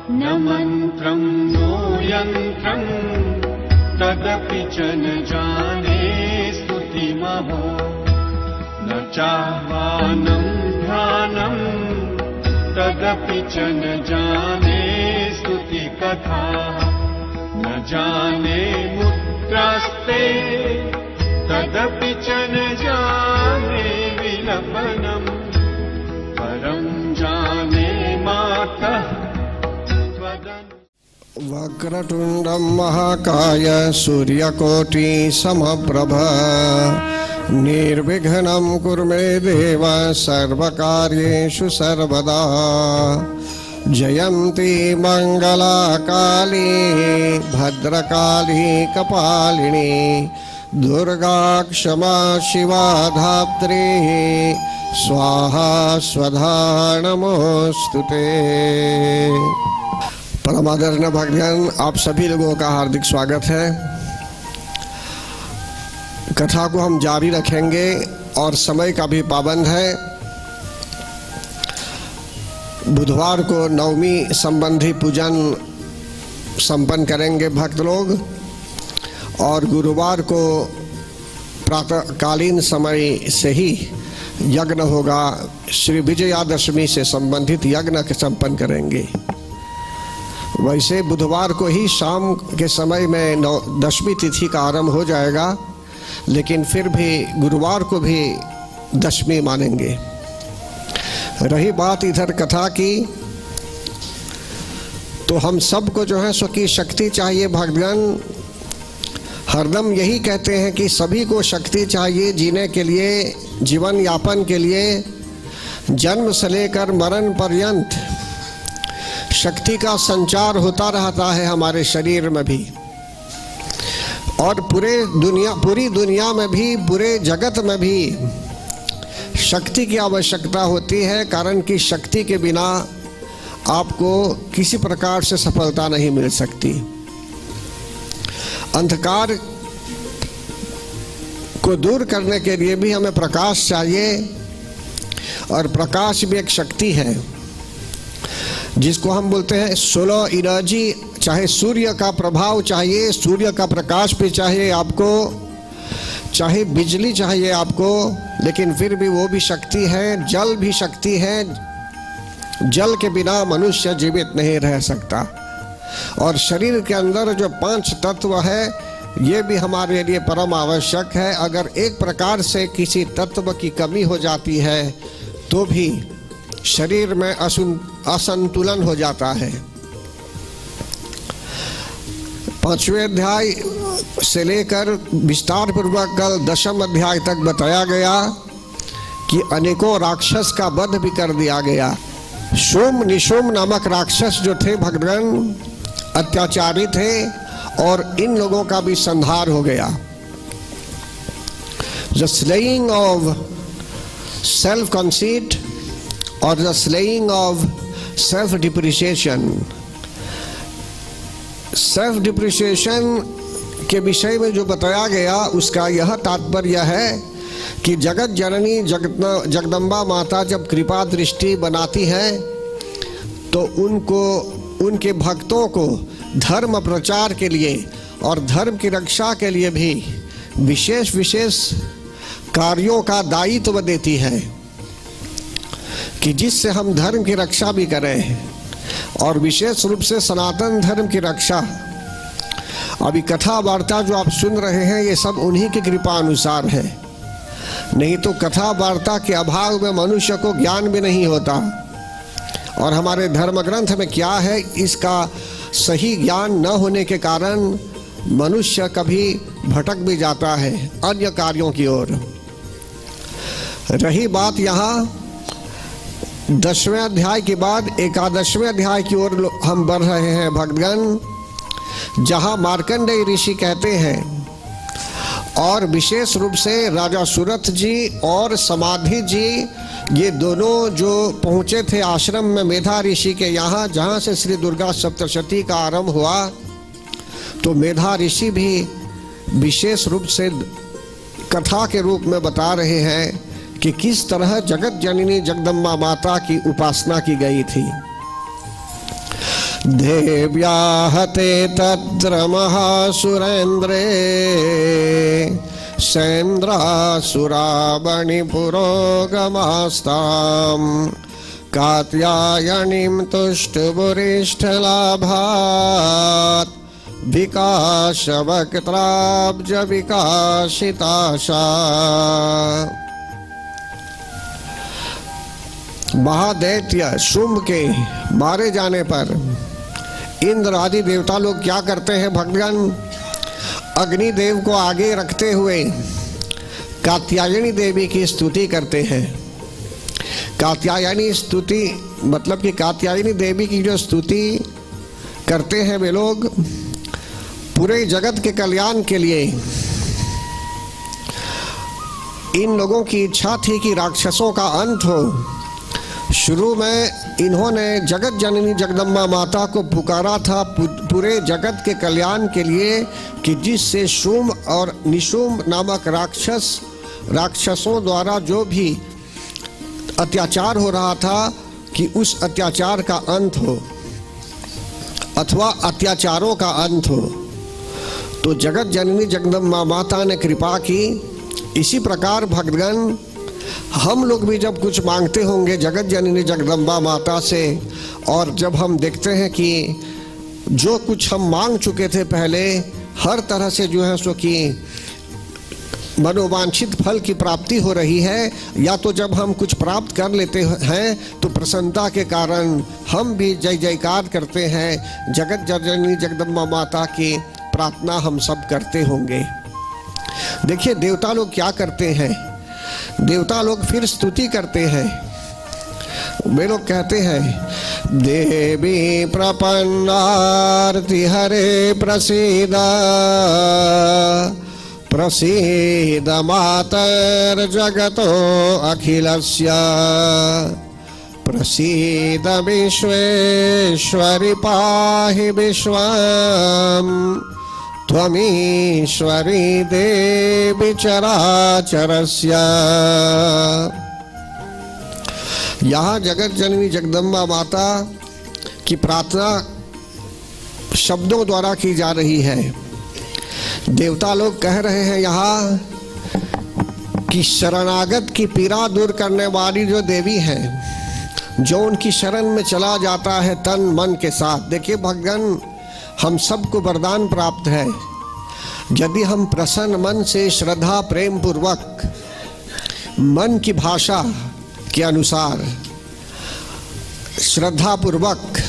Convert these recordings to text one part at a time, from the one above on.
न मन्त्रं नो यन्त्रं तदपि च न जाने स्तुतिमहो न चाह्वानं ध्यानं तदपि च न जाने स्तुतिकथा न जाने मुद्रास्ते तदपि च न जाने विलपनम् परं जाने मातः वक्रतुण्डं महाकाय सूर्यकोटि समप्रभ निर्विघ्नं कुरु मे देव सर्वकार्येषु सर्वदा जयन्ती मंगला काली भद्रकाली कपालिनी दुर्गा क्षमा शिवा धात्री स्वाहा स्वधा नमोस्तुते। परमादरणीय भक्तगण, आप सभी लोगों का हार्दिक स्वागत है। कथा को हम जारी रखेंगे और समय का भी पाबंद है। बुधवार को नवमी संबंधी पूजन संपन्न करेंगे भक्त लोग और गुरुवार को प्रातःकालीन समय से ही यज्ञ होगा। श्री विजयादशमी से संबंधित यज्ञ संपन्न करेंगे। वैसे बुधवार को ही शाम के समय में दशमी तिथि का आरंभ हो जाएगा, लेकिन फिर भी गुरुवार को भी दशमी मानेंगे। रही बात इधर कथा की, तो हम सबको जो है सो की शक्ति चाहिए। भक्तगण हरदम यही कहते हैं कि सभी को शक्ति चाहिए जीने के लिए, जीवन यापन के लिए। जन्म से लेकर मरण पर्यंत शक्ति का संचार होता रहता है हमारे शरीर में भी, और पूरी दुनिया में भी, पूरे जगत में भी शक्ति की आवश्यकता होती है। कारण कि शक्ति के बिना आपको किसी प्रकार से सफलता नहीं मिल सकती। अंधकार को दूर करने के लिए भी हमें प्रकाश चाहिए, और प्रकाश भी एक शक्ति है जिसको हम बोलते हैं सोलर एनर्जी। चाहे सूर्य का प्रभाव चाहिए, सूर्य का प्रकाश भी चाहिए आपको, चाहे बिजली चाहिए आपको, लेकिन फिर भी वो भी शक्ति है। जल भी शक्ति है, जल के बिना मनुष्य जीवित नहीं रह सकता। और शरीर के अंदर जो 5 तत्व है ये भी हमारे लिए परम आवश्यक है। अगर एक प्रकार से किसी तत्व की कमी हो जाती है तो भी शरीर में असंतुलन हो जाता है। 5वें अध्याय से लेकर विस्तार पूर्वक कल 10वें अध्याय तक बताया गया कि अनेकों राक्षस का वध भी कर दिया गया। शुम्भ निशुम्भ नामक राक्षस जो थे भगवान अत्याचारी थे, और इन लोगों का भी संहार हो गया। The slaying of self conceit और the slaying of self depreciation. Self depreciation के विषय में जो बताया गया उसका यह तात्पर्य है कि जगत जननी जगदम्बा माता जब कृपा दृष्टि बनाती है तो उनके भक्तों को धर्म प्रचार के लिए और धर्म की रक्षा के लिए भी विशेष विशेष कार्यों का दायित्व देती है कि जिससे हम धर्म की रक्षा भी करें, और विशेष रूप से सनातन धर्म की रक्षा। अभी कथा वार्ता जो आप सुन रहे हैं ये सब उन्हीं की कृपा अनुसार है, नहीं तो कथा वार्ता के अभाव में मनुष्य को ज्ञान भी नहीं होता। और हमारे धर्म ग्रंथ में क्या है इसका सही ज्ञान न होने के कारण मनुष्य कभी भटक भी जाता है अन्य कार्यों की ओर। रही बात यहाँ 10वें अध्याय के बाद 11वें अध्याय की ओर हम बढ़ रहे हैं भक्तगण, जहाँ मार्कंडेय ऋषि कहते हैं, और विशेष रूप से राजा सुरथ जी और समाधि जी ये दोनों जो पहुँचे थे आश्रम में मेधा ऋषि के यहाँ, जहाँ से श्री दुर्गा सप्तशती का आरंभ हुआ, तो मेधा ऋषि भी विशेष रूप से कथा के रूप में बता रहे हैं कि किस तरह जगत जननी जगदम्बा माता की उपासना की गई थी। देव्याहते तत्र महासुरेन्द्रे सेन्द्रासुरावणिपुरोगमास्ताम् कात्यायनीं तुष्टुबुरिष्ठलाभात् विकाशवक्त्राब्ज विकासिताशा। महादैत्य शुंभ के मारे जाने पर इंद्र आदि देवता लोग क्या करते हैं भक्तगण, अग्निदेव को आगे रखते हुए कात्यायनी देवी की स्तुति करते हैं। कात्यायनी स्तुति मतलब कि कात्यायनी देवी की जो स्तुति करते हैं वे लोग पूरे जगत के कल्याण के लिए। इन लोगों की इच्छा थी कि राक्षसों का अंत हो। शुरू में इन्होंने जगत जननी जगदम्बा माता को पुकारा था पूरे जगत के कल्याण के लिए कि जिससे शुंभ और निशुंभ नामक राक्षसों द्वारा जो भी अत्याचार हो रहा था कि उस अत्याचार का अंत हो अथवा अत्याचारों का अंत हो। तो जगत जननी जगदम्बा माता ने कृपा की। इसी प्रकार भक्तगण हम लोग भी जब कुछ मांगते होंगे जगत जननी जगदम्बा माता से, और जब हम देखते हैं कि जो कुछ हम मांग चुके थे पहले हर तरह से जो है सो कि मनोवांछित फल की प्राप्ति हो रही है, या तो जब हम कुछ प्राप्त कर लेते हैं तो प्रसन्नता के कारण हम भी जय जयकार करते हैं। जगत जननी जगदम्बा माता की प्रार्थना हम सब करते होंगे। देखिए देवता लोग क्या करते हैं, देवता लोग फिर स्तुति करते हैं। वे लोग कहते हैं देवी प्रपन्नार्ति हरे प्रसीद प्रसीद मातर जगतो अखिलस्य प्रसीद विश्वेश्वरि पाहि विश्वम् त्वमीश्वरी देवी चराचरस्य। यहाँ जगत जननी जगदम्बा माता की प्रार्थना शब्दों द्वारा की जा रही है। देवता लोग कह रहे हैं यहाँ कि शरणागत की पीड़ा दूर करने वाली जो देवी है, जो उनकी शरण में चला जाता है तन मन के साथ। देखिए भगवान हम सबको वरदान प्राप्त है, यदि हम प्रसन्न मन से श्रद्धा प्रेम पूर्वक मन की भाषा के अनुसार श्रद्धा पूर्वक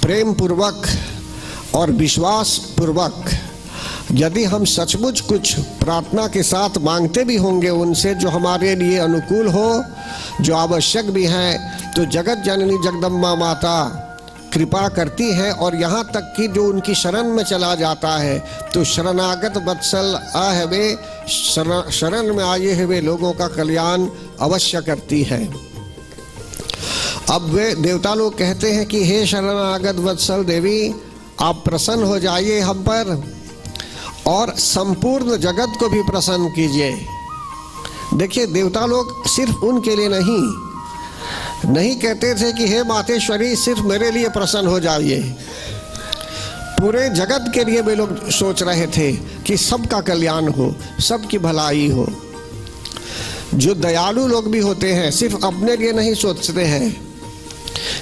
प्रेम पूर्वक और विश्वास पूर्वक यदि हम सचमुच कुछ प्रार्थना के साथ मांगते भी होंगे उनसे जो हमारे लिए अनुकूल हो, जो आवश्यक भी है, तो जगत जननी जगदम्बा माता कृपा करती है। और यहाँ तक कि जो उनकी शरण में चला जाता है तो शरणागत वत्सल आहवे शरण में आए हुए लोगों का कल्याण अवश्य करती है। अब वे देवता लोग कहते हैं कि हे शरणागत वत्सल देवी, आप प्रसन्न हो जाइए हम पर और संपूर्ण जगत को भी प्रसन्न कीजिए। देखिए देवता लोग सिर्फ उनके लिए नहीं कहते थे कि हे मातेश्वरी सिर्फ मेरे लिए प्रसन्न हो जाइए, पूरे जगत के लिए वे लोग सोच रहे थे कि सबका कल्याण हो, सबकी भलाई हो। जो दयालु लोग भी होते हैं सिर्फ अपने लिए नहीं सोचते हैं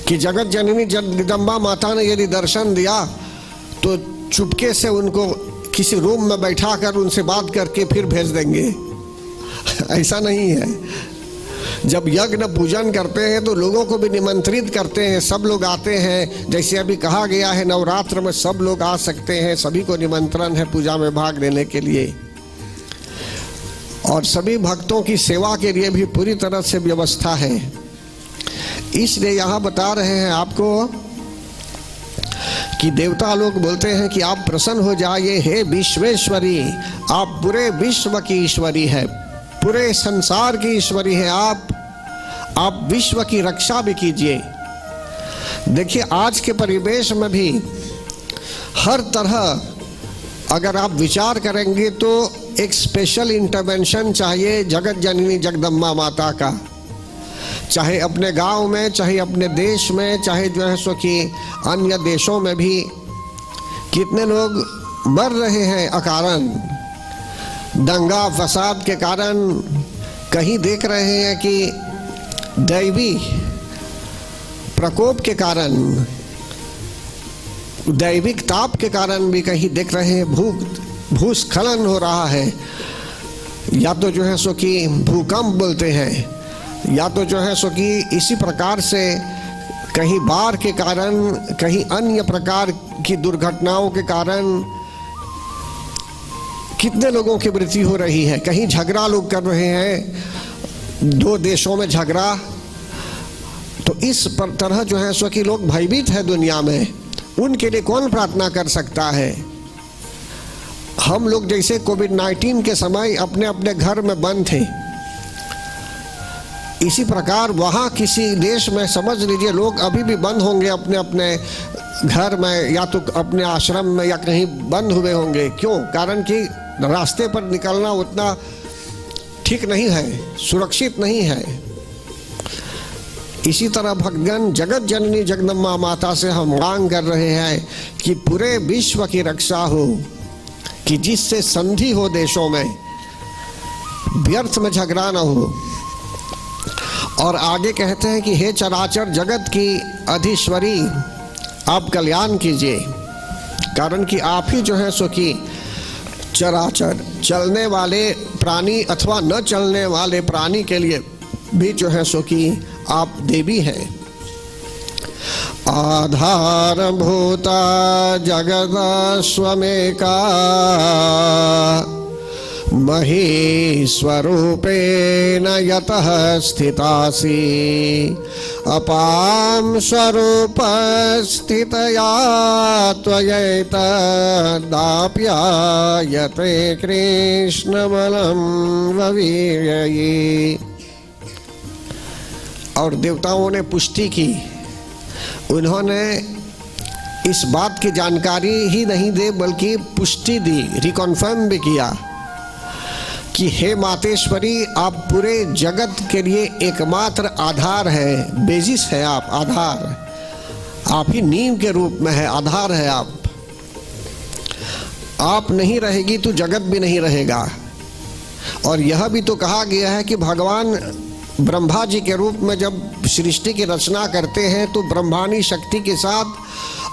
कि जगत जननी जगदम्बा माता ने यदि दर्शन दिया तो चुपके से उनको किसी रूम में बैठा कर उनसे बात करके फिर भेज देंगे। ऐसा नहीं है। जब यज्ञ पूजन करते हैं तो लोगों को भी निमंत्रित करते हैं, सब लोग आते हैं। जैसे अभी कहा गया है नवरात्र में सब लोग आ सकते हैं, सभी को निमंत्रण है पूजा में भाग लेने के लिए, और सभी भक्तों की सेवा के लिए भी पूरी तरह से व्यवस्था है। इसलिए यहाँ बता रहे हैं आपको कि देवता लोग बोलते हैं कि आप प्रसन्न हो जाइए हे विश्वेश्वरी, आप पूरे विश्व की ईश्वरी है, पूरे संसार की ईश्वरी है आप विश्व की रक्षा भी कीजिए। देखिए आज के परिवेश में भी हर तरह अगर आप विचार करेंगे तो एक स्पेशल इंटरवेंशन चाहिए जगत जननी जगदम्बा माता का, चाहे अपने गांव में, चाहे अपने देश में, चाहे जो है सो कि अन्य देशों में भी कितने लोग मर रहे हैं अकारण, दंगा फसाद के कारण। कहीं देख रहे हैं कि दैवी प्रकोप के कारण, दैविक ताप के कारण भी कहीं देख रहे हैं भूस्खलन हो रहा है, या तो जो है सो कि भूकंप बोलते हैं, या तो जो है सो कि इसी प्रकार से कहीं बाढ़ के कारण, कहीं अन्य प्रकार की दुर्घटनाओं के कारण कितने लोगों की मृत्यु हो रही है। कहीं झगड़ा लोग कर रहे हैं, दो देशों में झगड़ा। तो इस तरह जो है सो कि लोग भयभीत है दुनिया में, उनके लिए कौन प्रार्थना कर सकता है। हम लोग जैसे कोविड-19 के समय अपने अपने घर में बंद थे, इसी प्रकार वहाँ किसी देश में समझ लीजिए लोग अभी भी बंद होंगे अपने अपने घर में, या तो अपने आश्रम में, या कहीं बंद हुए होंगे। क्यों? कारण कि रास्ते पर निकलना उतना ठीक नहीं है, सुरक्षित नहीं है। इसी तरह भगवान जगत जननी जगदम्बा माता से हम मांग कर रहे हैं कि पूरे विश्व की रक्षा हो, कि जिससे संधि हो देशों में, व्यर्थ में झगड़ा न हो। और आगे कहते हैं कि हे चराचर जगत की अधीश्वरी, आप कल्याण कीजिए, कारण कि आप ही जो है सो कि चराचर चलने वाले प्राणी अथवा न चलने वाले प्राणी के लिए भी जो है सो कि आप देवी हैं। आधारभूता जगत स्वमेका महीस्वरूपेण यतः स्थितासि अपां स्वरूप स्थितया त्वयैतदाप्यायते कृष्णबलं ववीर्ययि। और देवताओं ने पुष्टि की, उन्होंने इस बात की जानकारी ही नहीं दी बल्कि पुष्टि दी, रिकॉन्फर्म भी किया कि हे मातेश्वरी, आप पूरे जगत के लिए एकमात्र आधार है, बेसिस है आप, आधार। आप ही नींव के रूप में है, आधार है आप नहीं रहेगी तो जगत भी नहीं रहेगा। और यह भी तो कहा गया है कि भगवान ब्रह्मा जी के रूप में जब सृष्टि की रचना करते हैं तो ब्रह्मानी शक्ति के साथ,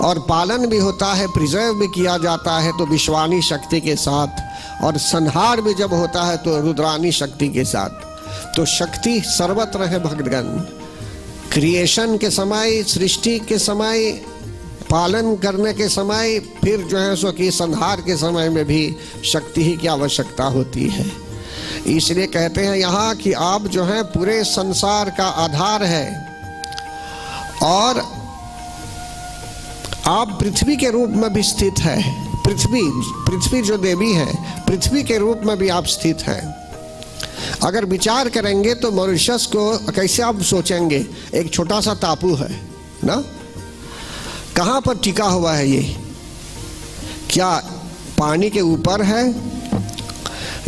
और पालन भी होता है, प्रिजर्व भी किया जाता है तो विश्वानी शक्ति के साथ, और संहार भी जब होता है तो रुद्रानी शक्ति के साथ। तो शक्ति सर्वत्र है भगवान। क्रिएशन के समय, सृष्टि के समय, पालन करने के समय, फिर जो है सो कि संहार के समय में भी शक्ति ही की आवश्यकता होती है। इसलिए कहते हैं यहाँ कि आप जो है पूरे संसार का आधार है, और आप पृथ्वी के रूप में भी स्थित है। पृथ्वी जो देवी है, पृथ्वी के रूप में भी आप स्थित हैं। अगर विचार करेंगे तो मॉरिशस को कैसे आप सोचेंगे, एक छोटा सा टापू है ना, कहाँ पर टिका हुआ है ये? क्या पानी के ऊपर है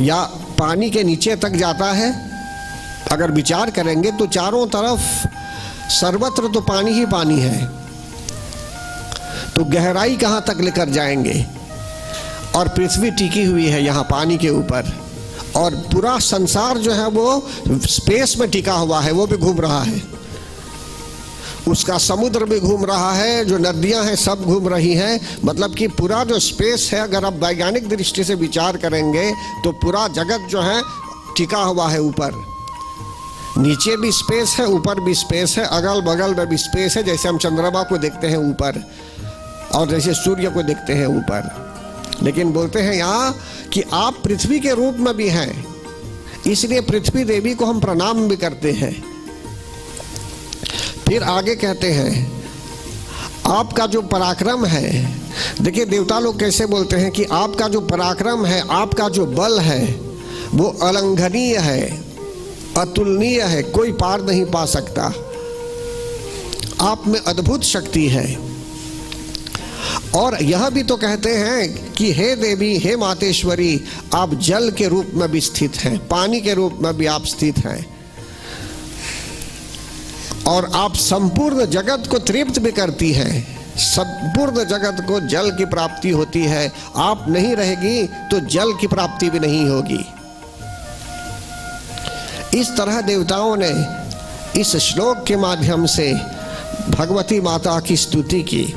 या पानी के नीचे तक जाता है? अगर विचार करेंगे तो चारों तरफ सर्वत्र तो पानी ही पानी है, तो गहराई कहाँ तक लेकर जाएंगे? और पृथ्वी टिकी हुई है यहाँ पानी के ऊपर, और पूरा संसार जो है वो स्पेस में टिका हुआ है, वो भी घूम रहा है, उसका समुद्र भी घूम रहा है, जो नदियां हैं सब घूम रही हैं। मतलब कि पूरा जो स्पेस है, अगर आप वैज्ञानिक दृष्टि से विचार करेंगे तो पूरा जगत जो है टिका हुआ है ऊपर। नीचे भी स्पेस है, ऊपर भी स्पेस है, अगल बगल में भी स्पेस है। जैसे हम चंद्रमा को देखते हैं ऊपर, और जैसे सूर्य को देखते हैं ऊपर। लेकिन बोलते हैं यहाँ कि आप पृथ्वी के रूप में भी हैं, इसलिए पृथ्वी देवी को हम प्रणाम भी करते हैं। फिर आगे कहते हैं आपका जो पराक्रम है, देखिए देवता लोग कैसे बोलते हैं कि आपका जो पराक्रम है, आपका जो बल है वो अलंघनीय है, अतुलनीय है, कोई पार नहीं पा सकता। आप में अद्भुत शक्ति है। और यह भी तो कहते हैं कि हे देवी, हे मातेश्वरी, आप जल के रूप में भी स्थित हैं, पानी के रूप में भी आप स्थित हैं। और आप संपूर्ण जगत को तृप्त भी करती हैं। संपूर्ण जगत को जल की प्राप्ति होती है। आप नहीं रहेगी तो जल की प्राप्ति भी नहीं होगी। इस तरह देवताओं ने इस श्लोक के माध्यम से भगवती माता की स्तुति की।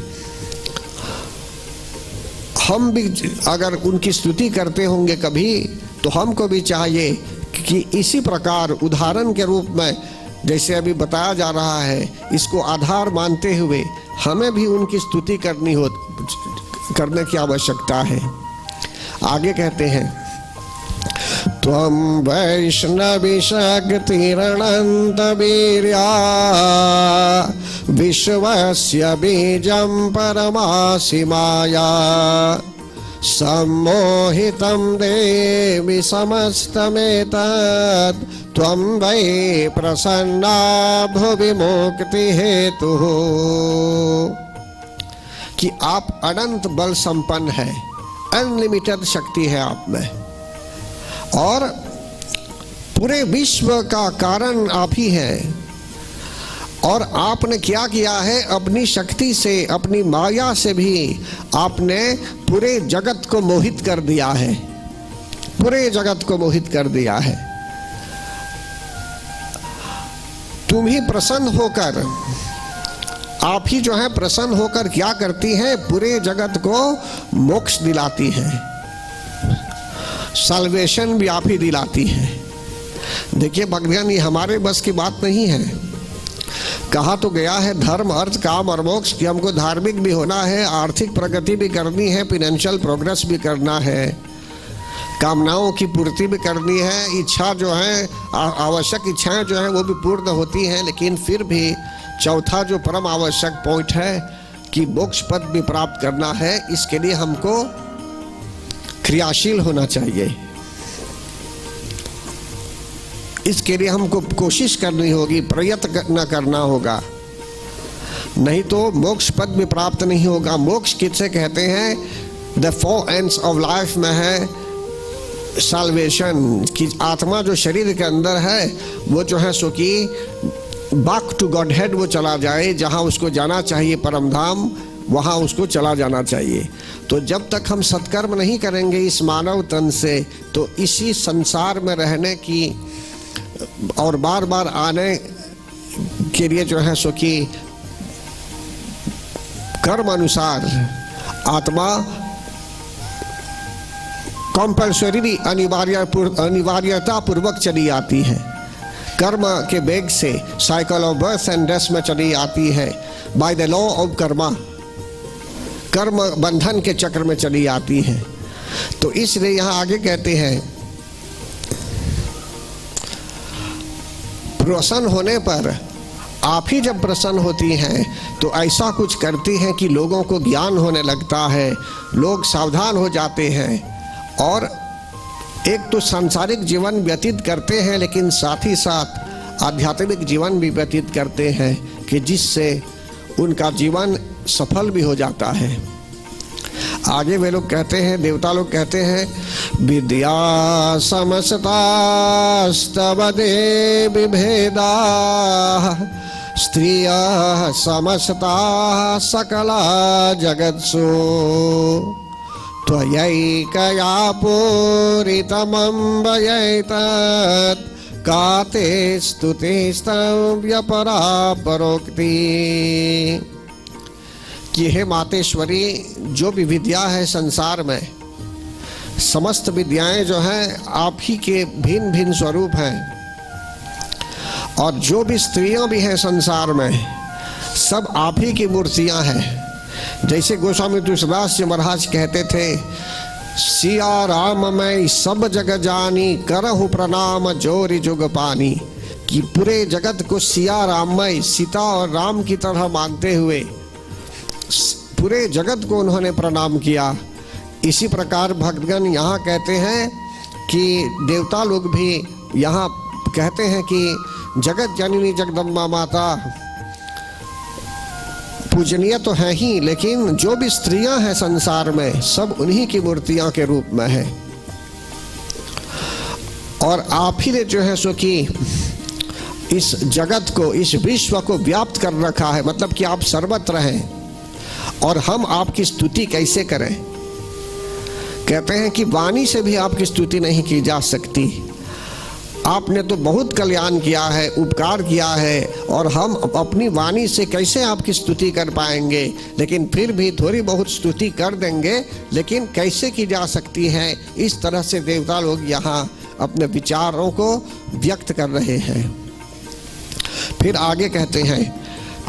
हम भी अगर उनकी स्तुति करते होंगे कभी, तो हमको भी चाहिए कि इसी प्रकार उदाहरण के रूप में, जैसे अभी बताया जा रहा है, इसको आधार मानते हुए हमें भी उनकी स्तुति करने की आवश्यकता है। आगे कहते हैं, त्वं वैष्णवी शक्तिरनंत वीर्या विश्वस्य बीजं परमासि माया सम्मोहितं देवि समस्तमेतत् त्वं वै प्रसन्ना भुवि मुक्ति हेतुः। कि आप अनंत बल संपन्न है, अनलिमिटेड शक्ति है आप में, और पूरे विश्व का कारण आप ही हैं। और आपने क्या किया है, अपनी शक्ति से, अपनी माया से भी आपने पूरे जगत को मोहित कर दिया है। पूरे जगत को मोहित कर दिया है। तुम ही प्रसन्न होकर, आप ही जो है प्रसन्न होकर क्या करती हैं, पूरे जगत को मोक्ष दिलाती हैं। साल्वेशन भी आप ही दिलाती है। देखिए भक्तगण, ये हमारे बस की बात नहीं है। कहा तो गया है धर्म अर्थ काम और मोक्ष, कि हमको धार्मिक भी होना है, आर्थिक प्रगति भी करनी है, फाइनेंशियल प्रोग्रेस भी करना है, कामनाओं की पूर्ति भी करनी है, इच्छा जो है, आवश्यक इच्छाएं जो है वो भी पूर्ण होती हैं। लेकिन फिर भी चौथा जो परम आवश्यक पॉइंट है कि मोक्ष पद भी प्राप्त करना है, इसके लिए हमको क्रियाशील होना चाहिए। इसके लिए हमको कोशिश करनी होगी, प्रयत्न करना होगा, नहीं तो मोक्ष पद भी प्राप्त नहीं होगा। मोक्ष किसे कहते हैं? द 4 एंड्स ऑफ लाइफ में है साल्वेशन, कि आत्मा जो शरीर के अंदर है वो जो है सो कि बैक टू गॉड हेड वो चला जाए, जहाँ उसको जाना चाहिए परम धाम, वहाँ उसको चला जाना चाहिए। तो जब तक हम सत्कर्म नहीं करेंगे इस मानव तन से, तो इसी संसार में रहने की और बार बार आने के लिए जो है सो कि कर्म अनुसार आत्मा कंपल्सरी अनिवार्यता पूर्वक चली आती है। कर्म के वेग से cycle of birth and death में चली आती है। By the law of Karma, कर्म बंधन के चक्र में चली आती है। तो इसलिए यहाँ आगे कहते हैं, प्रसन्न होने पर, आप ही जब प्रसन्न होती हैं तो ऐसा कुछ करती हैं कि लोगों को ज्ञान होने लगता है, लोग सावधान हो जाते हैं, और एक तो सांसारिक जीवन व्यतीत करते हैं, लेकिन साथ ही साथ आध्यात्मिक जीवन भी व्यतीत करते हैं, कि जिससे उनका जीवन सफल भी हो जाता है। आगे वे लोग कहते हैं, देवता लोग कहते हैं, विद्या समस्तास्तव देवी भेदा स्त्रियः समस्ताः सकला जगत्सु त्वयैकया पूरितमम्बयैतत् काते स्तुतिस्तव्यपरा परोक्ति। कि हे मातेश्वरी, जो भी विद्या है संसार में, समस्त विद्याएं जो हैं आप ही के भिन्न भिन्न स्वरूप हैं, और जो भी स्त्रियां भी हैं संसार में, सब आप ही की मूर्तियां हैं। जैसे गोस्वामी तुलसीदास जी महाराज कहते थे, सिया राम मैं सब जग जानी, करहु प्रणाम जोरि जुग पानी। कि पूरे जगत को सिया राममय, सीता और राम की तरह मानते हुए पूरे जगत को उन्होंने प्रणाम किया। इसी प्रकार भक्तगण यहाँ कहते हैं कि देवता लोग भी यहाँ कहते हैं कि जगत जननी जगदम्बा माता पूजनीय तो है ही, लेकिन जो भी स्त्रियां हैं संसार में, सब उन्हीं की मूर्तियां के रूप में है। और आप ही ने जो है सो कि इस जगत को, इस विश्व को व्याप्त कर रखा है, मतलब कि आप सर्वत्र हैं। और हम आपकी स्तुति कैसे करें? कहते हैं कि वाणी से भी आपकी स्तुति नहीं की जा सकती। आपने तो बहुत कल्याण किया है, उपकार किया है, और हम अपनी वाणी से कैसे आपकी स्तुति कर पाएंगे? लेकिन फिर भी थोड़ी बहुत स्तुति कर देंगे, लेकिन कैसे की जा सकती है? इस तरह से देवता लोग यहाँ अपने विचारों को व्यक्त कर रहे हैं। फिर आगे कहते हैं,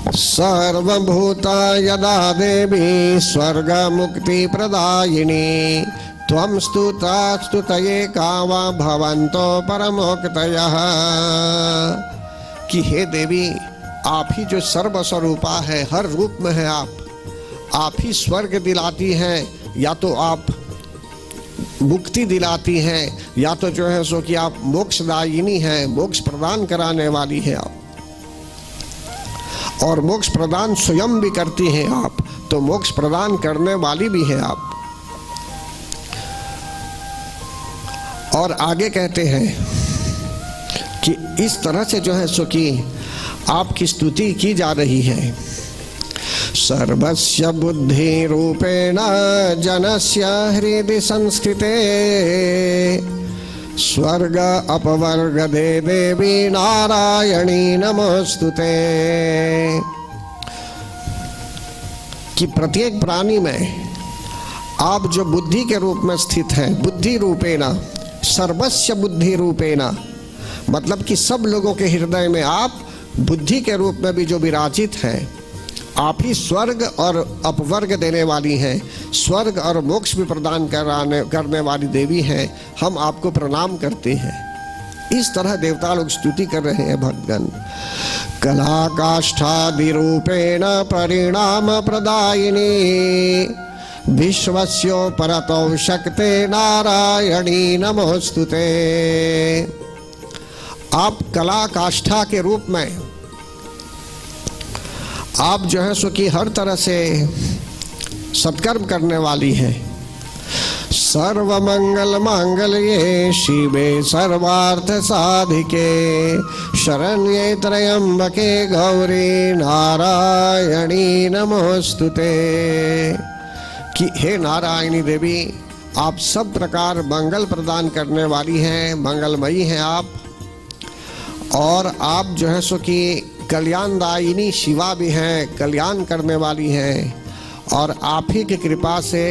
सर्वभूता यदा देवी स्वर्ग मुक्ति प्रदायिनी त्वं स्तुता स्तुतये कामा भवन्तो परमोक्तयः। कि हे देवी, आप ही जो सर्वस्वरूपा है, हर रूप में है आप ही स्वर्ग दिलाती हैं, या तो आप मुक्ति दिलाती हैं, या तो जो है सो कि आप मोक्षदायिनी हैं, मोक्ष प्रदान कराने वाली है आप, और मोक्ष प्रदान स्वयं भी करती हैं आप, तो मोक्ष प्रदान करने वाली भी है आप। और आगे कहते हैं कि इस तरह से जो है सो कि आपकी स्तुति की जा रही है। सर्वस्य बुद्धि रूपेण जनस्य हृदि संस्कृते स्वर्ग अपवर्ग दे देवी नारायणी नमोस्तुते। कि प्रत्येक प्राणी में आप जो बुद्धि के रूप में स्थित हैं, बुद्धि रूपेण, सर्वस्य बुद्धि रूपेण, मतलब कि सब लोगों के हृदय में आप बुद्धि के रूप में भी जो विराजित हैं, आप ही स्वर्ग और अपवर्ग देने वाली हैं, स्वर्ग और मोक्ष भी प्रदान करने वाली देवी हैं। हम आपको प्रणाम करते हैं। इस तरह देवता लोग स्तुति कर रहे हैं भक्तगण। कला काष्ठादि रूपेण परिणाम प्रदायिनी विश्वस्यो परतो शक्ते नारायणी नमोस्तुते। आप कला काष्ठा के रूप में आप जो है सो कि हर तरह से सत्कर्म करने वाली है। सर्वमंगल मांगल्ये शिवे सर्वार्थ साधिके शरण्ये त्र्यंबके गौरी नारायणी नमोस्तुते। कि हे नारायणी देवी, आप सब प्रकार मंगल प्रदान करने वाली हैं, मंगलमयी हैं आप, और आप जो है सो कि कल्याणदायिनी शिवा भी हैं, कल्याण करने वाली हैं, और आप ही की कृपा से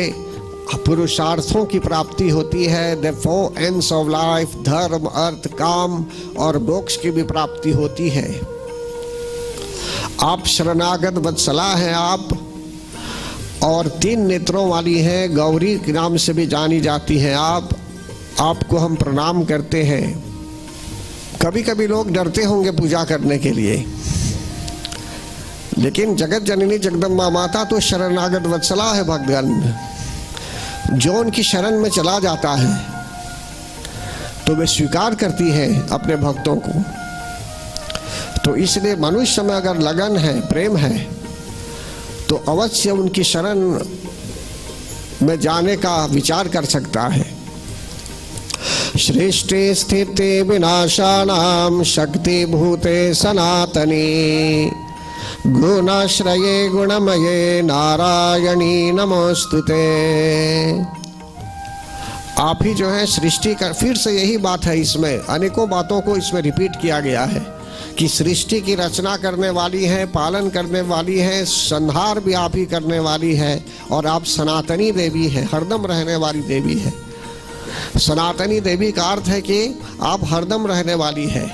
पुरुषार्थों की प्राप्ति होती है। द 4 ends ऑफ लाइफ, धर्म, अर्थ, काम और मोक्ष की भी प्राप्ति होती है। आप शरणागत वत्सला हैं आप, और 3 नेत्रों वाली हैं, गौरी के नाम से भी जानी जाती हैं आप। आपको हम प्रणाम करते हैं। कभी कभी लोग डरते होंगे पूजा करने के लिए, लेकिन जगत जननी जगदम्बा माता तो शरणागत वत्सला है भक्तगण। जो उनकी शरण में चला जाता है तो वे स्वीकार करती है अपने भक्तों को। तो इसलिए मनुष्य में अगर लगन है, प्रेम है, तो अवश्य उनकी शरण में जाने का विचार कर सकता है। श्रेष्ठे स्थिते विनाशानां शक्ति भूते सनातनी गुणाश्रये गुणमये नारायणी नमोस्तुते। आप ही जो है सृष्टि का, फिर से यही बात है, इसमें अनेकों बातों को इसमें रिपीट किया गया है कि सृष्टि की रचना करने वाली है, पालन करने वाली है, संहार भी आप ही करने वाली है, और आप सनातनी देवी है, हरदम रहने वाली देवी है। सनातनी देवी का अर्थ है कि आप हरदम रहने वाली है,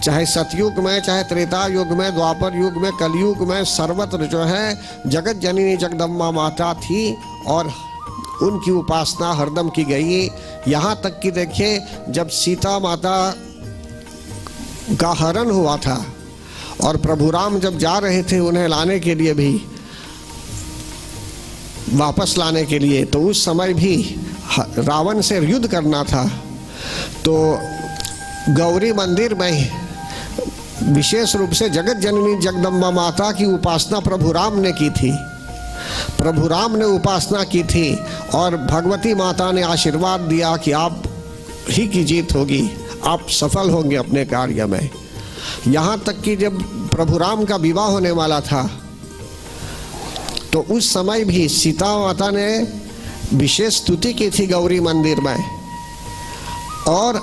चाहे सतयुग में, चाहे त्रेता युग में, द्वापर युग में, कलयुग में, सर्वत्र जो है जगत जननी जगदम्बा माता थी, और उनकी उपासना हरदम की गई। यहाँ तक कि देखिए, जब सीता माता का हरण हुआ था और प्रभु राम जब जा रहे थे उन्हें लाने के लिए, भी वापस लाने के लिए, तो उस समय भी रावण से युद्ध करना था, तो गौरी मंदिर में विशेष रूप से जगत जननी जगदम्बा माता की उपासना प्रभु राम ने की थी। प्रभु राम ने उपासना की थी, और भगवती माता ने आशीर्वाद दिया कि आप ही की जीत होगी, आप सफल होंगे अपने कार्य में। यहाँ तक कि जब प्रभु राम का विवाह होने वाला था तो उस समय भी सीता माता ने विशेष स्तुति की थी गौरी मंदिर में, और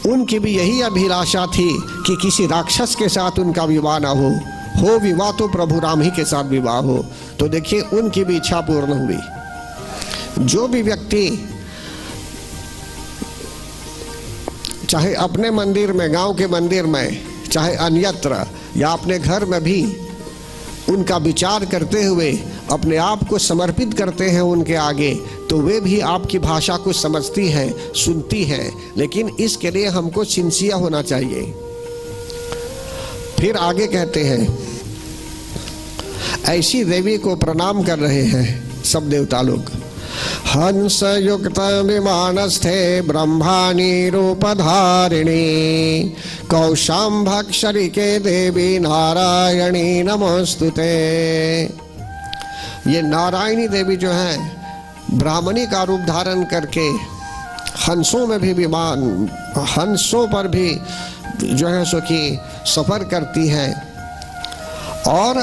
उनकी भी यही अभिलाषा थी कि किसी राक्षस के साथ उनका विवाह ना हो विवाह तो प्रभु राम ही के साथ विवाह हो। तो देखिए उनकी भी इच्छा पूर्ण हुई। जो भी व्यक्ति चाहे अपने मंदिर में, गांव के मंदिर में, चाहे अन्यत्र या अपने घर में भी उनका विचार करते हुए अपने आप को समर्पित करते हैं उनके आगे, तो वे भी आपकी भाषा को समझती हैं, सुनती हैं, लेकिन इसके लिए हमको सिंसियर होना चाहिए। फिर आगे कहते हैं, ऐसी देवी को प्रणाम कर रहे हैं सब देवता लोग। हंस युक्त विमानस्थे ब्रह्माणी रूपधारिणी कौशाम्भक्षरिके देवी नारायणी नमोस्तुते। ये नारायणी देवी जो है ब्राह्मणी का रूप धारण करके हंसों में भी विमान, हंसों पर भी जो है सो कि सफर करती है, और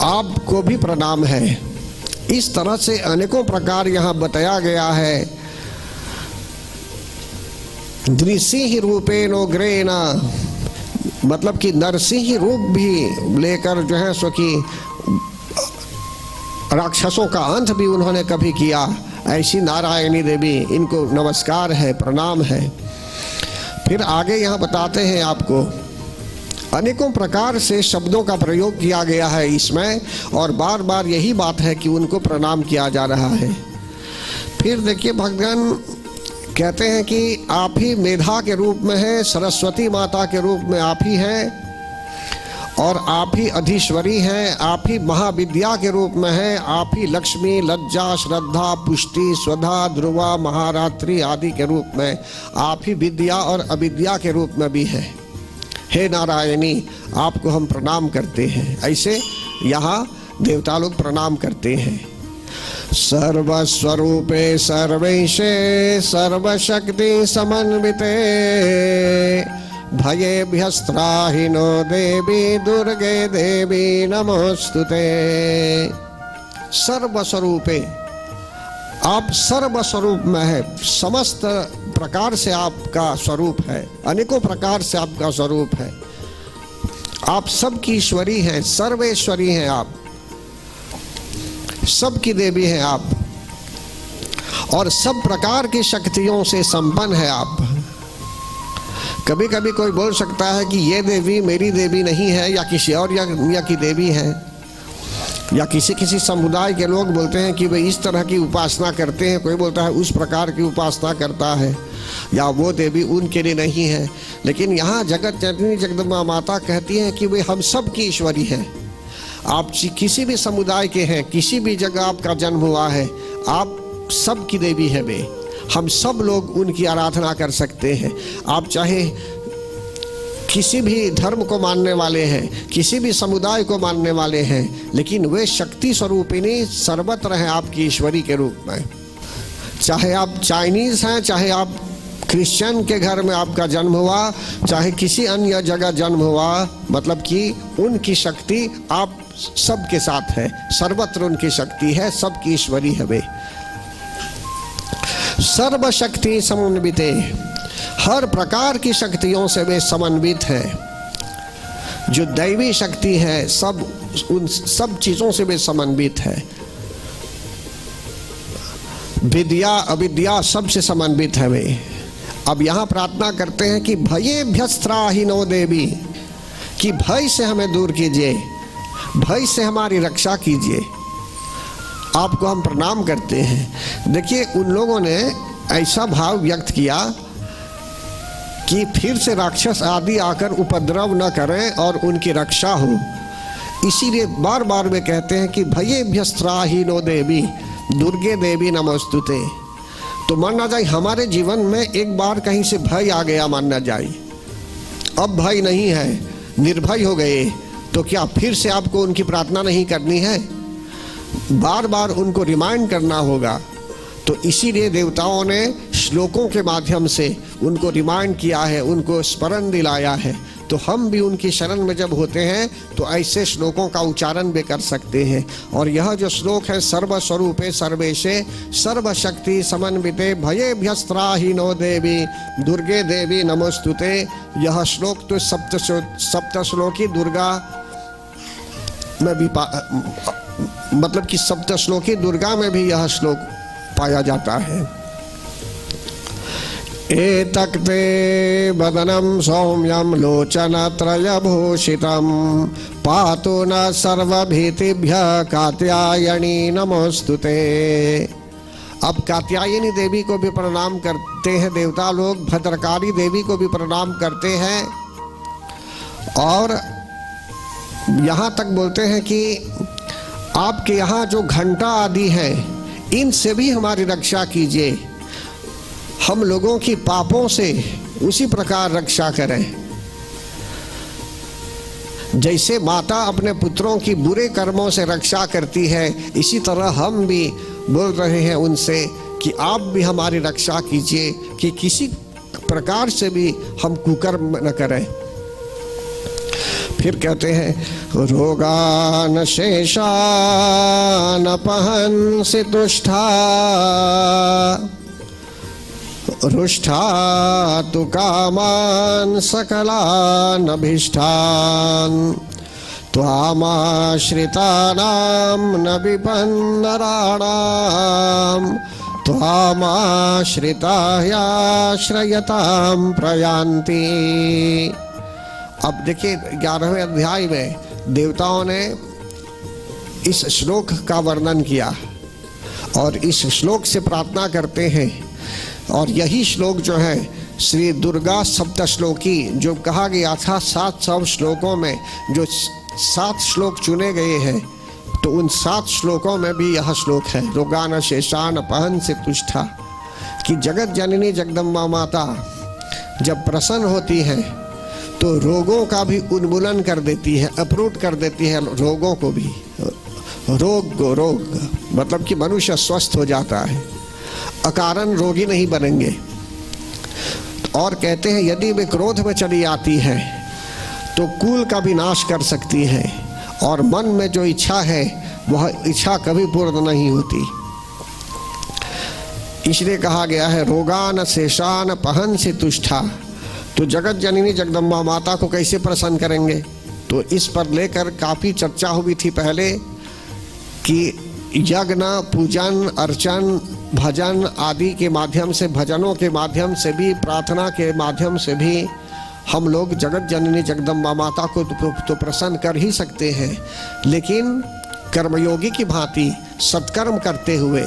आपको भी प्रणाम है। इस तरह से अनेकों प्रकार यहाँ बताया गया है। नृसिंह रूपेण उग्रेण, मतलब कि नरसिंह रूप भी लेकर जो है सो कि राक्षसों का अंत भी उन्होंने कभी किया। ऐसी नारायणी देवी, इनको नमस्कार है, प्रणाम है। फिर आगे यहाँ बताते हैं आपको अनेकों प्रकार से शब्दों का प्रयोग किया गया है इसमें, और बार बार यही बात है कि उनको प्रणाम किया जा रहा है। फिर देखिए भगवान कहते हैं कि आप ही मेधा के रूप में हैं, सरस्वती माता के रूप में आप ही हैं, और आप ही अधीश्वरी हैं, आप ही महाविद्या के रूप में हैं, आप ही लक्ष्मी, लज्जा, श्रद्धा, पुष्टि, स्वधा, ध्रुवा, महारात्रि आदि के रूप में आप ही विद्या और अविद्या के रूप में भी हैं। हे नारायणी, आपको हम प्रणाम करते हैं। ऐसे यहाँ देवता लोग प्रणाम करते हैं। सर्वस्वरूपे सर्वेशे सर्वशक्ति समन्विते भयेभ्यस्त्राहिनो देवी दुर्गे देवी नमोस्तुते। सर्वस्वरूपे, आप सर्वस्वरूप में है, समस्त प्रकार से आपका स्वरूप है, अनेकों प्रकार से आपका स्वरूप है। आप सबकी ईश्वरी हैं, सर्वेश्वरी हैं, आप सबकी देवी हैं आप, और सब प्रकार की शक्तियों से संपन्न है आप। कभी कभी कोई बोल सकता है कि ये देवी मेरी देवी नहीं है, या किसी और या की देवी है, या किसी समुदाय के लोग बोलते हैं कि वे इस तरह की उपासना करते हैं, कोई बोलता है उस प्रकार की उपासना करता है, या वो देवी उनके लिए नहीं है। लेकिन यहाँ जगत जननी जगदम्बा माता कहती हैं कि वे हम सब की ईश्वरी हैं। आप किसी भी समुदाय के हैं, किसी भी जगह आपका जन्म हुआ है, आप सब की देवी है वे। हम सब लोग उनकी आराधना कर सकते हैं। आप चाहे किसी भी धर्म को मानने वाले हैं, किसी भी समुदाय को मानने वाले हैं, लेकिन वे शक्ति स्वरूपिणी सर्वत्र हैं आपकी ईश्वरी के रूप में। चाहे आप चाइनीज हैं, चाहे आप क्रिश्चियन के घर में आपका जन्म हुआ, चाहे किसी अन्य जगह जन्म हुआ, मतलब कि उनकी शक्ति आप सबके साथ है, सर्वत्र उनकी शक्ति है, सबकी ईश्वरी है वे। सर्वशक्ति समन्विते, हर प्रकार की शक्तियों से वे समन्वित हैं। जो दैवी शक्ति है सब, उन सब चीजों से वे समन्वित है। विद्या अविद्या सबसे समन्वित है वे। अब यहाँ प्रार्थना करते हैं कि भयेभ्यस्त्राहिनो देवी, कि भय से हमें दूर कीजिए, भय से हमारी रक्षा कीजिए। आपको हम प्रणाम करते हैं। देखिए उन लोगों ने ऐसा भाव व्यक्त किया कि फिर से राक्षस आदि आकर उपद्रव न करें और उनकी रक्षा हो, इसीलिए बार बार वे कहते हैं कि भयेभ्यस्त्राहिनो देवी दुर्गे देवी नमोस्तुते। तो मानना जाए हमारे जीवन में एक बार कहीं से भय आ गया, मानना जाए अब भय नहीं है, निर्भय हो गए, तो क्या फिर से आपको उनकी प्रार्थना नहीं करनी है? बार बार उनको रिमाइंड करना होगा। तो इसीलिए देवताओं ने श्लोकों के माध्यम से उनको रिमाइंड किया है, उनको स्मरण दिलाया है। तो हम भी उनकी शरण में जब होते हैं तो ऐसे श्लोकों का उच्चारण भी कर सकते हैं। और यह जो श्लोक है, सर्वस्वरूपे सर्वेशे सर्वशक्ति समन्विते भयेभ्यस्त्राहीनो देवी दुर्गे देवी नमोस्तुते, यह श्लोक तो सप्तश्लोकी दुर्गा में भी मतलब कि सप्तश्लोकी दुर्गा में भी यह श्लोक पाया जाता है। एतक्ते वदनं सौम्यं लोचनत्रयभूषितं पातु न सर्वभीतिभ्यः कात्यायनी नमोस्तुते। अब कात्यायनी देवी को भी प्रणाम करते हैं देवता लोग, भद्रकाली देवी को भी प्रणाम करते हैं, और यहाँ तक बोलते हैं कि आपके यहाँ जो घंटा आदि है इनसे भी हमारी रक्षा कीजिए, हम लोगों की पापों से उसी प्रकार रक्षा करें जैसे माता अपने पुत्रों की बुरे कर्मों से रक्षा करती है, इसी तरह हम भी बोल रहे हैं उनसे कि आप भी हमारी रक्षा कीजिए कि किसी प्रकार से भी हम कुकर्म न करें। फिर कहते हैं रोगान शेषान पहंसि तुष्ठा रुष्ठा तु कामान सकलान अभीष्टान त्वामाश्रितानां न विपन्नराणां त्वामाश्रिताह्याश्रयतां प्रयान्ति। अब देखिए 11वें अध्याय में देवताओं ने इस श्लोक का वर्णन किया और इस श्लोक से प्रार्थना करते हैं, और यही श्लोक जो है श्री दुर्गा सप्तश्लोकी जो कहा गया था 700 श्लोकों में, जो 7 श्लोक चुने गए हैं, तो उन 7 श्लोकों में भी यह श्लोक है रोगान शेषान पहंसि तुष्ठा, कि जगत जननी जगदम्बा माता जब प्रसन्न होती है तो रोगों का भी उन्मूलन कर देती है, अपरूट कर देती है रोगों को भी। रोग मतलब कि मनुष्य स्वस्थ हो जाता है, अकारण रोगी नहीं बनेंगे। और कहते हैं यदि वे क्रोध में चली आती है तो कुल का भी नाश कर सकती है, और मन में जो इच्छा है वह इच्छा कभी पूर्ण नहीं होती। इसलिए कहा गया है रोगान शेषान पहंसि तुष्ठा। तो जगत जननी जगदम्बा माता को कैसे प्रसन्न करेंगे, तो इस पर लेकर काफ़ी चर्चा हुई थी पहले कि यज्ञ पूजन अर्चन भजन आदि के माध्यम से, भजनों के माध्यम से भी, प्रार्थना के माध्यम से भी हम लोग जगत जननी जगदम्बा माता को तो प्रसन्न कर ही सकते हैं, लेकिन कर्मयोगी की भांति सत्कर्म करते हुए।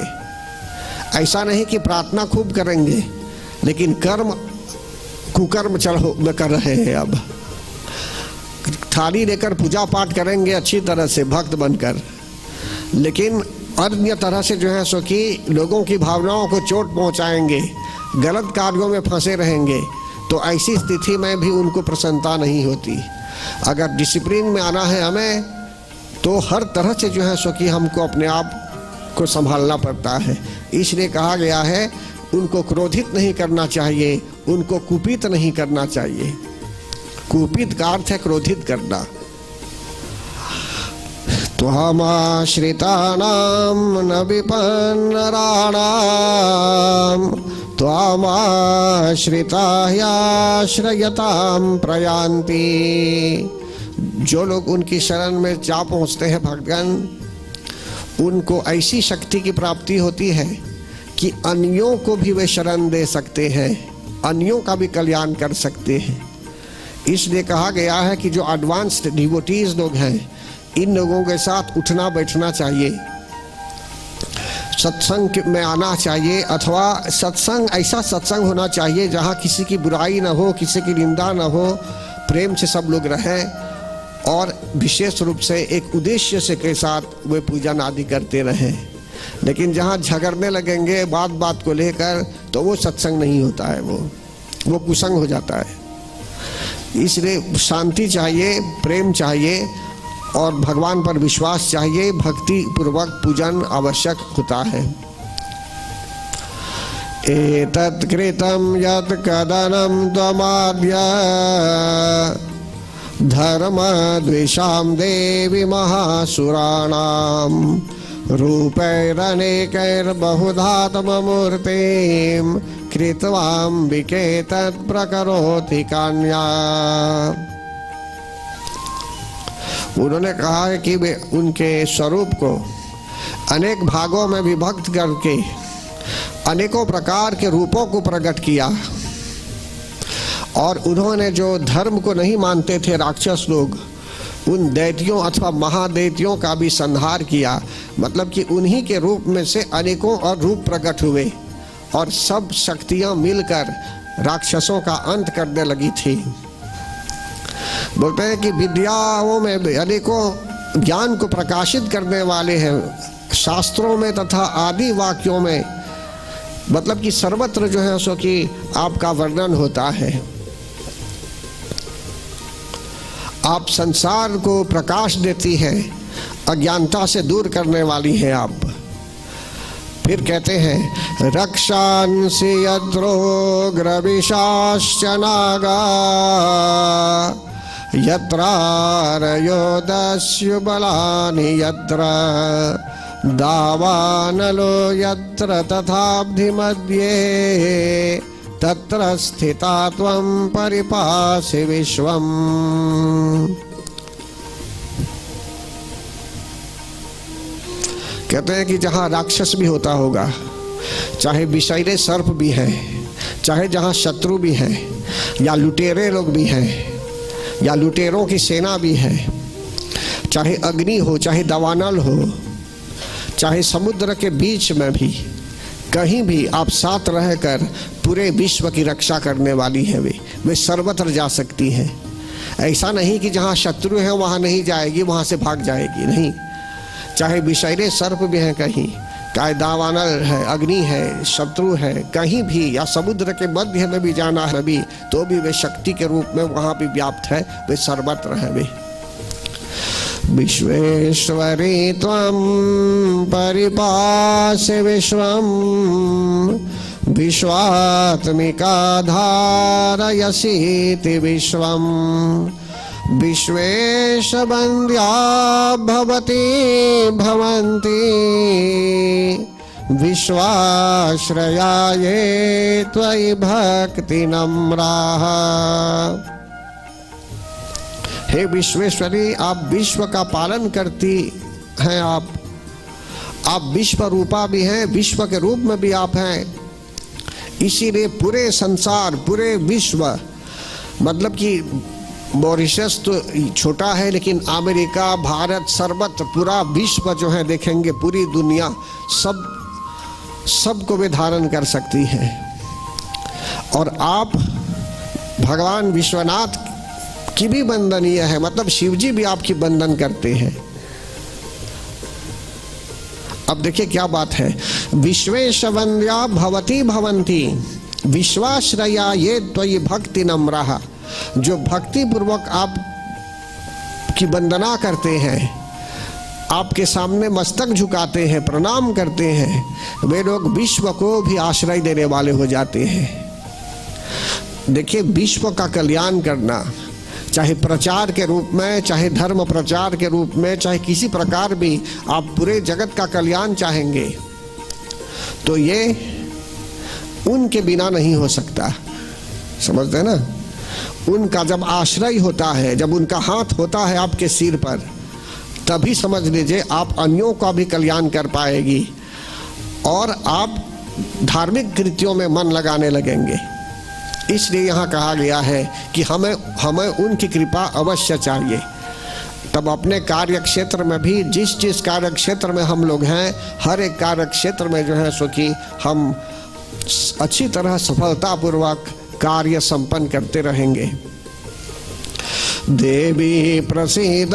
ऐसा नहीं कि प्रार्थना खूब करेंगे लेकिन कर्म कुकर्म कर रहे हैं। अब थाली लेकर पूजा पाठ करेंगे अच्छी तरह से भक्त बनकर, लेकिन अन्य तरह से जो है सो कि लोगों की भावनाओं को चोट पहुंचाएंगे, गलत कार्यों में फंसे रहेंगे, तो ऐसी स्थिति में भी उनको प्रसन्नता नहीं होती। अगर डिसिप्लिन में आना है हमें, तो हर तरह से जो है सो कि हमको अपने आप को संभालना पड़ता है। इसलिए कहा गया है उनको क्रोधित नहीं करना चाहिए, उनको कुपित नहीं करना चाहिए। कुपित का अर्थ है क्रोधित करना। त्वामाश्रितानां न विपन्नराणां त्वामाश्रिताह्याश्रयतां प्रयान्ति। जो लोग उनकी शरण में जा पहुँचते हैं भक्तगण, उनको ऐसी शक्ति की प्राप्ति होती है कि अन्यों को भी वे शरण दे सकते हैं, अन्यों का भी कल्याण कर सकते हैं। इसलिए कहा गया है कि जो एडवांस्ड डिवोटीज लोग हैं, इन लोगों के साथ उठना बैठना चाहिए, सत्संग में आना चाहिए, अथवा सत्संग ऐसा सत्संग होना चाहिए जहाँ किसी की बुराई ना हो, किसी की निंदा ना हो, प्रेम से सब लोग रहें, और विशेष रूप से एक उद्देश्य से के साथ वे पूजन आदि करते रहें। लेकिन जहाँ झगड़ने लगेंगे बात बात को लेकर, तो वो सत्संग नहीं होता है, वो कुसंग हो जाता है। इसलिए शांति चाहिए, प्रेम चाहिए, और भगवान पर विश्वास चाहिए, भक्ति पूर्वक पूजन आवश्यक होता है। एतत् कृतं यत् कदनं त्वमाद्य धर्म द्वेषां देवी महासुराणां रूपैरनेकैर्बहुधा तममूर्तिं कृत्वाम्बिके तत्प्रकरोति कान्या। उन्होंने कहा है कि वे उनके स्वरूप को अनेक भागों में विभक्त करके अनेकों प्रकार के रूपों को प्रकट किया, और उन्होंने जो धर्म को नहीं मानते थे राक्षस लोग, उन दैत्यों अथवा महादैत्यों का भी संहार किया। मतलब कि उन्हीं के रूप में से अनेकों और रूप प्रकट हुए और सब शक्तियां मिलकर राक्षसों का अंत करने लगी थी। बोलते हैं कि विद्याओं में अनेकों ज्ञान को प्रकाशित करने वाले हैं, शास्त्रों में तथा आदि वाक्यों में, मतलब कि सर्वत्र जो है सो कि आपका वर्णन होता है। आप संसार को प्रकाश देती है, अज्ञानता से दूर करने वाली है आप। फिर कहते हैं रक्षांसि यत्रोग्रविशाश्च नागा यत्रारयोदस्यु बलानि यत्र दावानलो यत्र तथाब्धिमध्ये तत्र स्थिता त्वं परिपासि विश्वम्। कहते हैं कि जहाँ राक्षस भी होता होगा, चाहे विषैले सर्प भी हैं, चाहे जहाँ शत्रु भी हैं, या लुटेरे लोग भी हैं, या लुटेरों की सेना भी है, चाहे अग्नि हो, चाहे दावानल हो, चाहे समुद्र के बीच में भी, कहीं भी आप साथ रहकर पूरे विश्व की रक्षा करने वाली है। वे सर्वत्र जा सकती हैं। ऐसा नहीं कि जहाँ शत्रु है वहाँ नहीं जाएगी, वहाँ से भाग जाएगी, नहीं। चाहे विषैले सर्प भी हैं कहीं, चाहे दावानल है, अग्नि है, शत्रु है, कहीं भी, या समुद्र के मध्य में भी जाना है भी, तो भी वे शक्ति के रूप में वहाँ भी व्याप्त है, वे सर्वत्र है। वे विश्वेश्वरी त्वं परिपासि विश्वं विश्वात्मिका धारयसीति विश्वं विश्वेश वन्द्या भवती भवन्ति विश्वाश्रया ये त्वयि भक्ति नम्राः। हे विश्वेश्वरी, आप विश्व का पालन करती हैं। आप विश्व रूपा भी हैं, विश्व के रूप में भी आप हैं। इसीलिए पूरे संसार, पूरे विश्व, मतलब कि मॉरिशस तो छोटा है, लेकिन अमेरिका, भारत, सर्वत्र पूरा विश्व जो है देखेंगे, पूरी दुनिया, सबको वे धारण कर सकती है। और आप भगवान विश्वनाथ की भी वंदनीय है, मतलब शिव जी भी आपकी वंदन करते हैं। अब देखिए क्या बात है, विश्वेश वन्द्या भवती भवन्ति विश्वाश्रया ये त्वयि भक्ति नम्राः। जो भक्ति पूर्वक आप की वंदना करते हैं, आपके सामने मस्तक झुकाते हैं, प्रणाम करते हैं, वे लोग विश्व को भी आश्रय देने वाले हो जाते हैं। देखिए, विश्व का कल्याण करना, चाहे प्रचार के रूप में, चाहे धर्म प्रचार के रूप में, चाहे किसी प्रकार भी आप पूरे जगत का कल्याण चाहेंगे, तो ये उनके बिना नहीं हो सकता। समझते हैं ना? उनका जब आश्रय होता है, जब उनका हाथ होता है आपके सिर पर, तभी समझ लीजिए आप अन्यों का भी कल्याण कर पाएगी और आप धार्मिक कृत्यों में मन लगाने लगेंगे। इसलिए यहाँ कहा गया है कि हमें उनकी कृपा अवश्य चाहिए। तब अपने कार्य क्षेत्र में भी, जिस कार्य क्षेत्र में हम लोग हैं, हर एक कार्य क्षेत्र में जो है सो कि हम अच्छी तरह सफलतापूर्वक कार्य संपन्न करते रहेंगे। देवी प्रसीद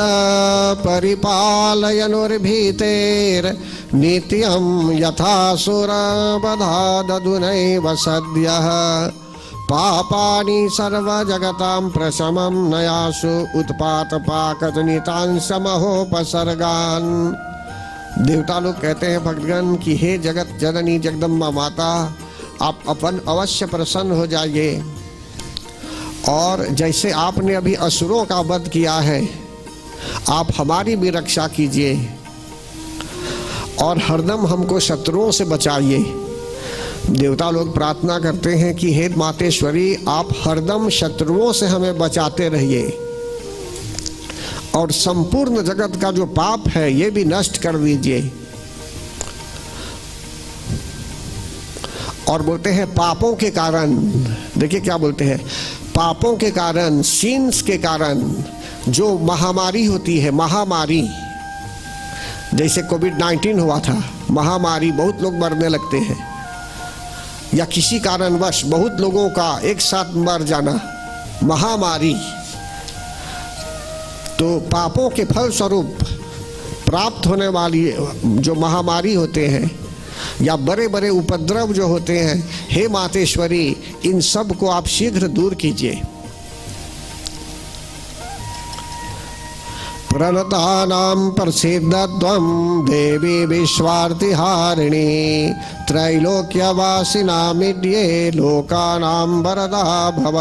परिपालयनुर्भीतेर् नित्यं यथासुरवधादधुनैव सद्यः पापानि सर्वजगतां प्रशमं नयासु उत्पातपाकजनितांशमहोपसर्गान्। देवता लोग कहते हैं भक्तगण कि हे जगत जननी जगदम्बा माता, आप अपन अवश्य प्रसन्न हो जाइए और जैसे आपने अभी असुरों का वध किया है, आप हमारी भी रक्षा कीजिए और हरदम हमको शत्रुओं से बचाइए। देवता लोग प्रार्थना करते हैं कि हे मातेश्वरी, आप हरदम शत्रुओं से हमें बचाते रहिए और संपूर्ण जगत का जो पाप है ये भी नष्ट कर दीजिए। और बोलते हैं पापों के कारण, देखिए क्या बोलते हैं, पापों के कारण, सिंस के कारण जो महामारी होती है, महामारी जैसे कोविड-19 हुआ था, महामारी, बहुत लोग मरने लगते हैं, या किसी कारणवश बहुत लोगों का एक साथ मर जाना, महामारी। तो पापों के फल स्वरूप प्राप्त होने वाली जो महामारी होते हैं या बड़े बड़े उपद्रव जो होते हैं, हे मातेश्वरी, इन सब को आप शीघ्र दूर कीजिए। प्रणतानां प्रसीदत्वं देवी विश्वार्तिहारिणी त्रैलोक्यवासिनामिड्ये लोकानां वरदा भव।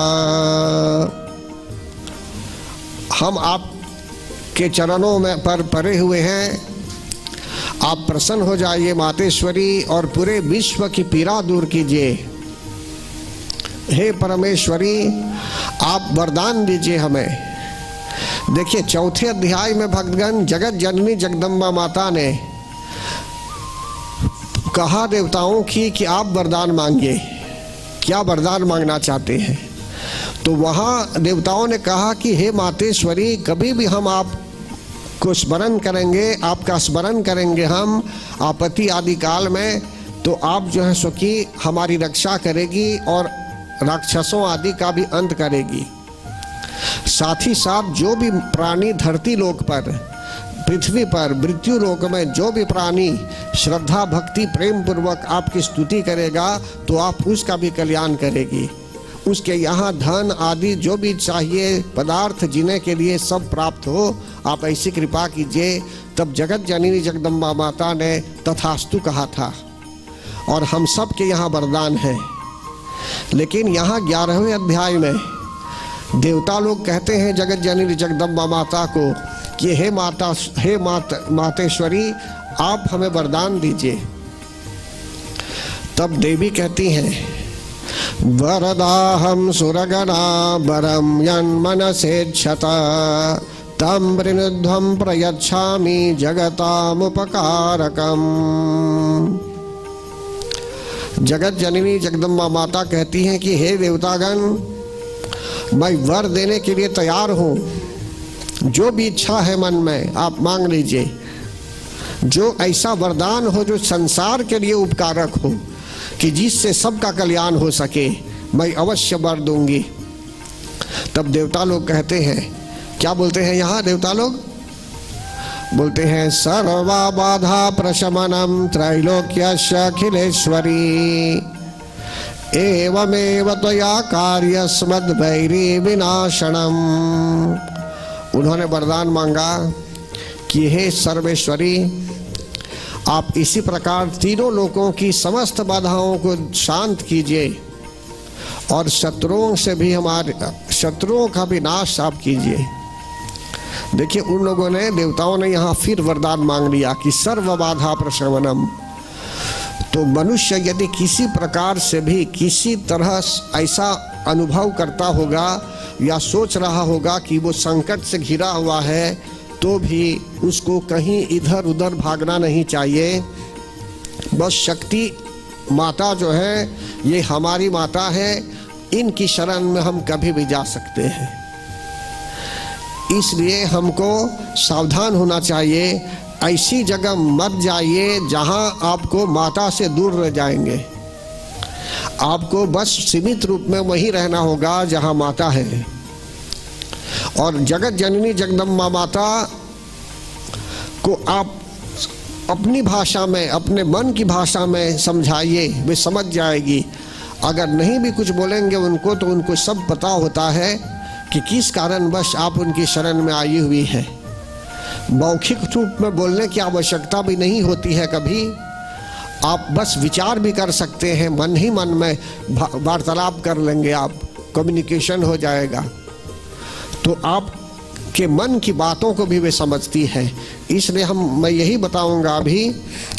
हम आपके चरणों में पर पड़े हुए हैं, आप प्रसन्न हो जाइए मातेश्वरी और पूरे विश्व की पीड़ा दूर कीजिए। हे परमेश्वरी, आप वरदान दीजिए हमें। देखिए चौथे अध्याय में भक्तगण जगत जननी जगदम्बा माता ने कहा देवताओं की कि आप वरदान मांगिए, क्या वरदान मांगना चाहते हैं। तो वहाँ देवताओं ने कहा कि हे मातेश्वरी, कभी भी हम आपको स्मरण करेंगे, आपका स्मरण करेंगे हम आपत्ति आदि काल में, तो आप जो है सो कि हमारी रक्षा करेगी और राक्षसों आदि का भी अंत करेगी। साथ ही साथ जो भी प्राणी धरती लोक पर, पृथ्वी पर, मृत्यु लोक में जो भी प्राणी श्रद्धा भक्ति प्रेम पूर्वक आपकी स्तुति करेगा तो आप उसका भी कल्याण करेगी। उसके यहाँ धन आदि जो भी चाहिए पदार्थ जीने के लिए सब प्राप्त हो, आप ऐसी कृपा कीजिए। तब जगत जननी जगदम्बा माता ने तथास्तु कहा था और हम सब के यहाँ वरदान है। लेकिन यहाँ 11वें अध्याय में देवता लोग कहते हैं जगत जननी जगदम्बा माता को कि हे मातेश्वरी, आप हमें वरदान दीजिए। तब देवी कहती हैं, वरदाहं सुरगणा वरं यन्मनसेच्छत तं वृणध्वं प्रयच्छामि जगतामुपकारकम्। जगत जननी जगदम्बा माता कहती हैं कि हे देवतागण, मैं वर देने के लिए तैयार हूँ। जो भी इच्छा है मन में आप मांग लीजिए, जो ऐसा वरदान हो जो संसार के लिए उपकारक हो, कि जिससे सबका कल्याण हो सके, मैं अवश्य वर दूंगी। तब देवता लोग कहते हैं, क्या बोलते हैं यहाँ देवता लोग? बोलते हैं सर्वा बाधा प्रशमनम त्रैलोक्यस्य अखिलेश्वरी एवमेव त्वया कार्यस्मद्वैरी विनाशनम। उन्होंने वरदान मांगा कि हे सर्वेश्वरी, आप इसी प्रकार तीनों लोकों की समस्त बाधाओं को शांत कीजिए और शत्रुओं से भी शत्रुओं का भी नाश आप कीजिए। देखिए उन लोगों ने, देवताओं ने यहाँ फिर वरदान मांग लिया कि सर्व बाधा प्रशमनम। तो मनुष्य यदि किसी प्रकार से भी किसी तरह ऐसा अनुभव करता होगा या सोच रहा होगा कि वो संकट से घिरा हुआ है, तो भी उसको कहीं इधर उधर भागना नहीं चाहिए। बस शक्ति माता जो है, ये हमारी माता है, इनकी शरण में हम कभी भी जा सकते हैं। इसलिए हमको सावधान होना चाहिए, ऐसी जगह मत जाइए जहां आपको माता से दूर रह जाएंगे। आपको बस सीमित रूप में वहीं रहना होगा जहां माता है। और जगत जननी जगदम्बा माता को आप अपनी भाषा में, अपने मन की भाषा में समझाइए, वे समझ जाएगी। अगर नहीं भी कुछ बोलेंगे उनको, तो उनको सब पता होता है कि किस कारणवश आप उनकी शरण में आई हुई है। मौखिक रूप में बोलने की आवश्यकता भी नहीं होती है कभी। आप बस विचार भी कर सकते हैं, मन ही मन में वार्तालाप कर लेंगे आप कम्युनिकेशन हो जाएगा। तो आपके मन की बातों को भी वे समझती है। इसलिए मैं यही बताऊंगा अभी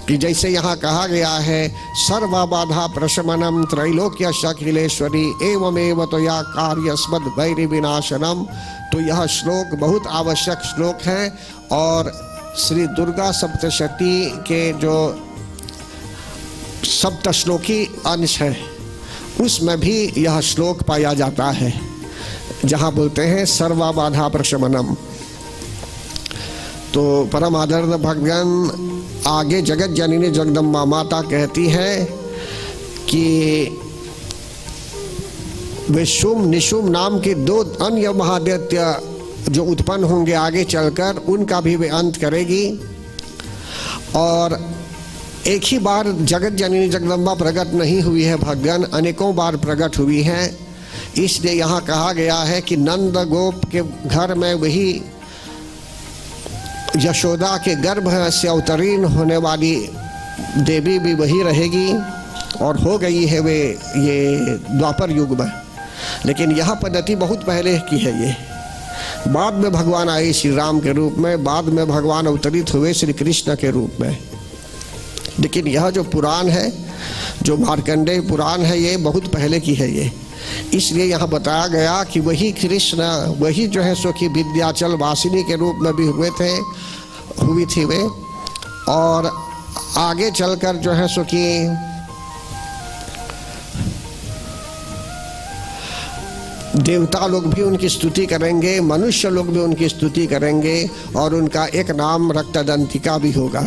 कि जैसे यहाँ कहा गया है सर्वबाधा प्रशमनम त्रैलोक्यस्य अखिलेश्वरी एवमेव तो या कार्यस्मद वैरि विनाशनम। तो यह श्लोक बहुत आवश्यक श्लोक है और श्री दुर्गा सप्तशती के जो सप्तश्लोकी अंश है उसमें भी यह श्लोक पाया जाता है, जहाँ बोलते हैं सर्वबाधा प्रशमनम। तो परम आदरणीय भगवान आगे जगत जननी जगदम्बा माता कहती है कि वे शुम निशुम नाम के 2 अन्य महादैत्य जो उत्पन्न होंगे आगे चलकर, उनका भी वे अंत करेगी। और एक ही बार जगत जननी जगदम्बा प्रकट नहीं हुई है भगवान, अनेकों बार प्रकट हुई है। इसलिए यहाँ कहा गया है कि नंद गोप के घर में वही यशोदा के गर्भ से अवतरीण होने वाली देवी भी वही रहेगी और हो गई है वे ये द्वापर युग में। लेकिन यह पद्धति बहुत पहले की है, ये बाद में भगवान आए श्री राम के रूप में, बाद में भगवान अवतरित हुए श्री कृष्ण के रूप में। लेकिन यह जो पुराण है, जो मार्कंडेय पुराण है, ये बहुत पहले की है ये। इसलिए यहाँ बताया गया कि वही कृष्ण, वही जो है सो कि विंध्याचल वासिनी के रूप में भी हुई थी वे। और आगे चलकर जो है सो कि देवता लोग भी उनकी स्तुति करेंगे, मनुष्य लोग भी उनकी स्तुति करेंगे और उनका एक नाम रक्तदंतिका भी होगा।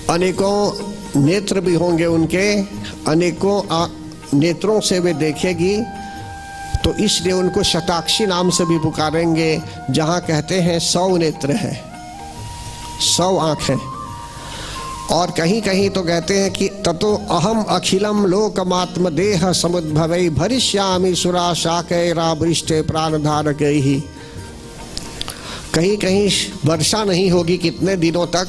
अनेकों नेत्र भी होंगे उनके, अनेकों नेत्रों से वे देखेगी। तो इसलिए उनको शताक्षी नाम से भी पुकारेंगे, जहाँ कहते हैं 100 नेत्र है, 100 आँख है। और कहीं कहीं तो कहते हैं कि ततो अहम अखिलम लोकमात्म देह समुद्भवै भरिष्यामि सुरा शाकैरावृष्टे प्राणधारकै ही। कहीं कहीं वर्षा नहीं होगी कितने दिनों तक,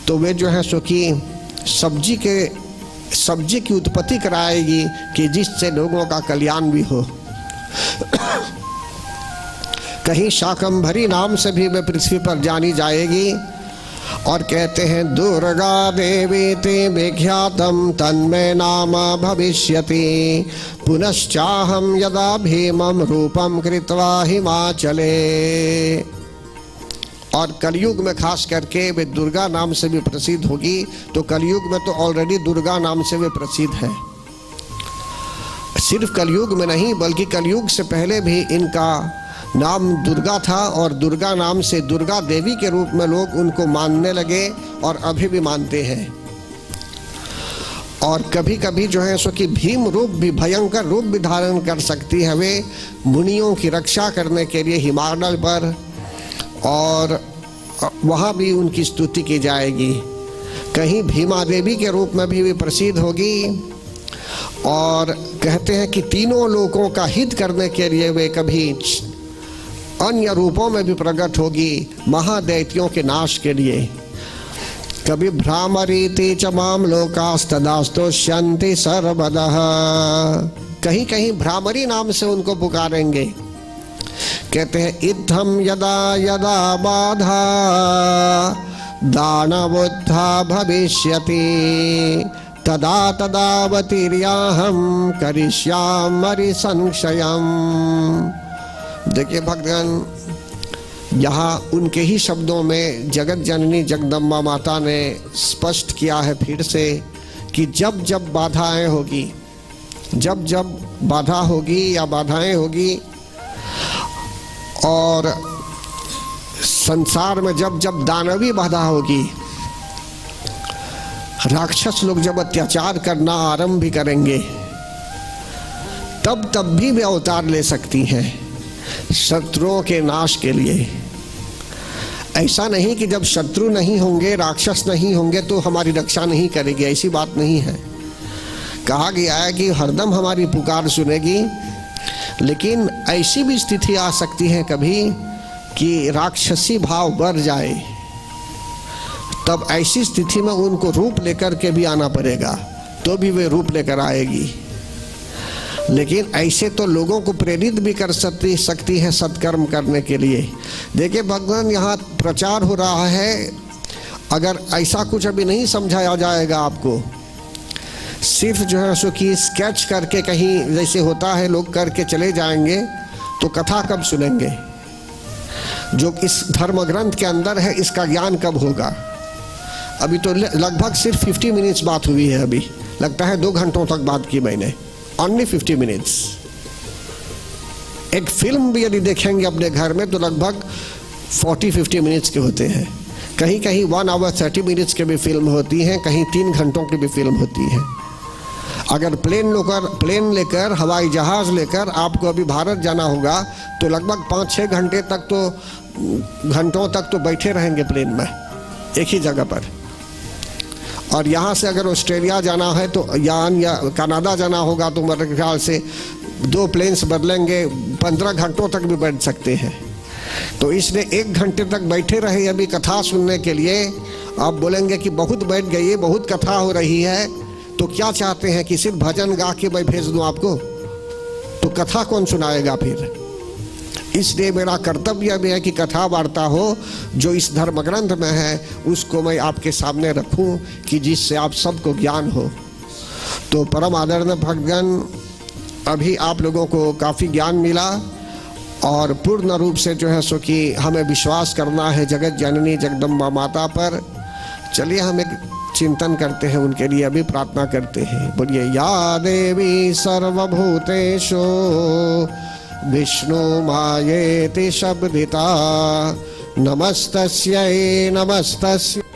तो वे जो है सो कि सब्जी की उत्पत्ति कराएगी कि जिससे लोगों का कल्याण भी हो। कहीं शाकंभरी नाम से भी वे पृथ्वी पर जानी जाएगी। और कहते हैं दुर्गा देवी ते विख्यातम तन्मे नाम भविष्यति पुनश्चाहम यदा भीमम रूपम कृत्वा हिमाचले। और कलयुग में खास करके वे दुर्गा नाम से भी प्रसिद्ध होगी। तो कलयुग में तो ऑलरेडी दुर्गा नाम से वे प्रसिद्ध है, सिर्फ कलयुग में नहीं बल्कि कलयुग से पहले भी इनका नाम दुर्गा था। और दुर्गा नाम से दुर्गा देवी के रूप में लोग उनको मानने लगे और अभी भी मानते हैं। और कभी कभी जो है सो कि भीम रूप भी, भयंकर रूप भी धारण कर सकती है वे, मुनियों की रक्षा करने के लिए हिमालय पर, और वहाँ भी उनकी स्तुति की जाएगी। कहीं भीमा देवी के रूप में भी वे प्रसिद्ध होगी। और कहते हैं कि तीनों लोगों का हित करने के लिए वे कभी अन्य रूपों में भी प्रकट होगी, महादैत्यों के नाश के लिए। कभी भ्रामरीति च माम लोकास्तदास्तुष्यन्ति सर्वदः, कहीं कहीं भ्रामरी नाम से उनको पुकारेंगे। कहते हैं इत्थम यदा यदा बाधा दानवोत्था भविष्यति तदा तदावतीर्याहम करिष्यामि संशयम। देखिए भगवान यहाँ उनके ही शब्दों में जगत जननी जगदम्बा माता ने स्पष्ट किया है फिर से कि जब जब बाधाएं होगी, जब जब बाधा होगी या बाधाएं होगी, और संसार में जब जब दानवी बाधा होगी, राक्षस लोग जब अत्याचार करना आरंभ भी करेंगे, तब भी वे अवतार ले सकती हैं शत्रुओं के नाश के लिए। ऐसा नहीं कि जब शत्रु नहीं होंगे, राक्षस नहीं होंगे तो हमारी रक्षा नहीं करेगी, ऐसी बात नहीं है। कहा गया है कि हरदम हमारी पुकार सुनेगी। लेकिन ऐसी भी स्थिति आ सकती है कभी कि राक्षसी भाव बढ़ जाए, तब ऐसी स्थिति में उनको रूप लेकर के भी आना पड़ेगा, तो भी वे रूप लेकर आएगी। लेकिन ऐसे तो लोगों को प्रेरित भी कर सकती है सत्कर्म करने के लिए। देखिए भगवान, यहाँ प्रचार हो रहा है, अगर ऐसा कुछ अभी नहीं समझाया जाएगा आपको, सिर्फ जो है सो कि स्केच करके कहीं जैसे होता है लोग करके चले जाएंगे, तो कथा कब सुनेंगे? जो इस धर्म ग्रंथ के अंदर है इसका ज्ञान कब होगा? अभी तो लगभग सिर्फ 50 मिनट्स बात हुई है, अभी लगता है 2 घंटों तक बात की मैंने, ओनली 50 मिनट्स। एक फिल्म भी यदि देखेंगे अपने घर में तो लगभग 40-50 मिनट्स के होते हैं, कहीं कहीं 1 आवर 30 मिनट्स के भी फिल्म होती हैं, कहीं 3 घंटों की भी फिल्म होती है। अगर प्लेन लेकर हवाई जहाज़ लेकर आपको अभी भारत जाना होगा तो लगभग 5-6 घंटे तक घंटों तक तो बैठे रहेंगे प्लेन में एक ही जगह पर। और यहाँ से अगर ऑस्ट्रेलिया जाना है तो या कनाडा जाना होगा तो मेरे ख्याल से 2 प्लेन्स बदलेंगे, 15 घंटों तक भी बैठ सकते हैं। तो इसलिए 1 घंटे तक बैठे रहे अभी कथा सुनने के लिए। आप बोलेंगे कि बहुत बैठ गई, बहुत कथा हो रही है, तो क्या चाहते हैं कि सिर्फ भजन गा के मैं भेज दूं आपको? तो कथा कौन सुनाएगा फिर? इसलिए मेरा कर्तव्य भी है कि कथा वार्ता हो जो इस धर्म ग्रंथ में है उसको मैं आपके सामने रखूं कि जिससे आप सबको ज्ञान हो। तो परम आदरणीय भक्तगण, अभी आप लोगों को काफ़ी ज्ञान मिला और पूर्ण रूप से जो है सो कि हमें विश्वास करना है जगत जननी जगदम्बा माता पर। चलिए हम एक चिंतन करते हैं, उनके लिए अभी प्रार्थना करते हैं। बोलिए, या देवी सर्वभूतेषु विष्णु मायेति शब्दिता, नमस्तस्यै नमस्तस्यै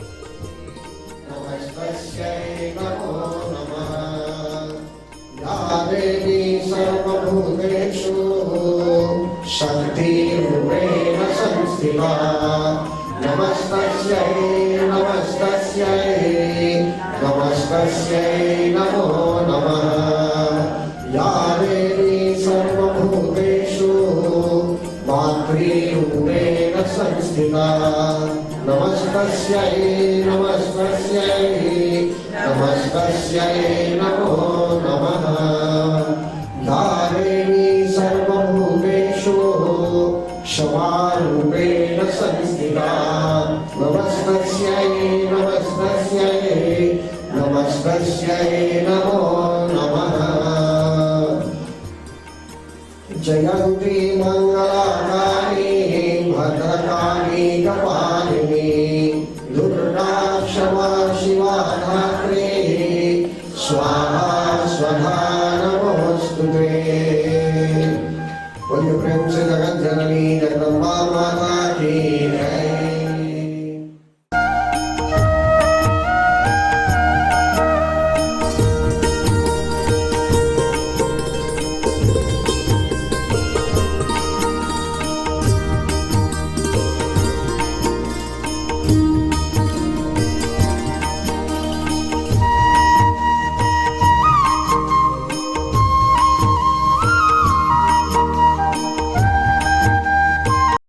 नमो नमः। या देवी सर्वभूतेषु शक्तिरूपेण संस्थिता, नमस्तस्यै नमस्तस्यै नमस्तस्यै नमो नमः। या देवी सर्वभूतेषु मातृरूपेण संस्थिता, नमस्तस्यै नमस्तस्यै नमस्तस्यै नमो नमः। या देवी सर्वभूतेषु क्षमारूपेण संस्थिता, नमस्तस्यै नमस्तस्यै नमस्तस्यै नमो नमः। जयन्ती मंगलाकाली भद्रकाली कपालिनी, दुर्गा क्षमा शिवा धात्री, स्वाहा स्वधा नमोस्तुते। बोलिए प्रेम से जगत जननी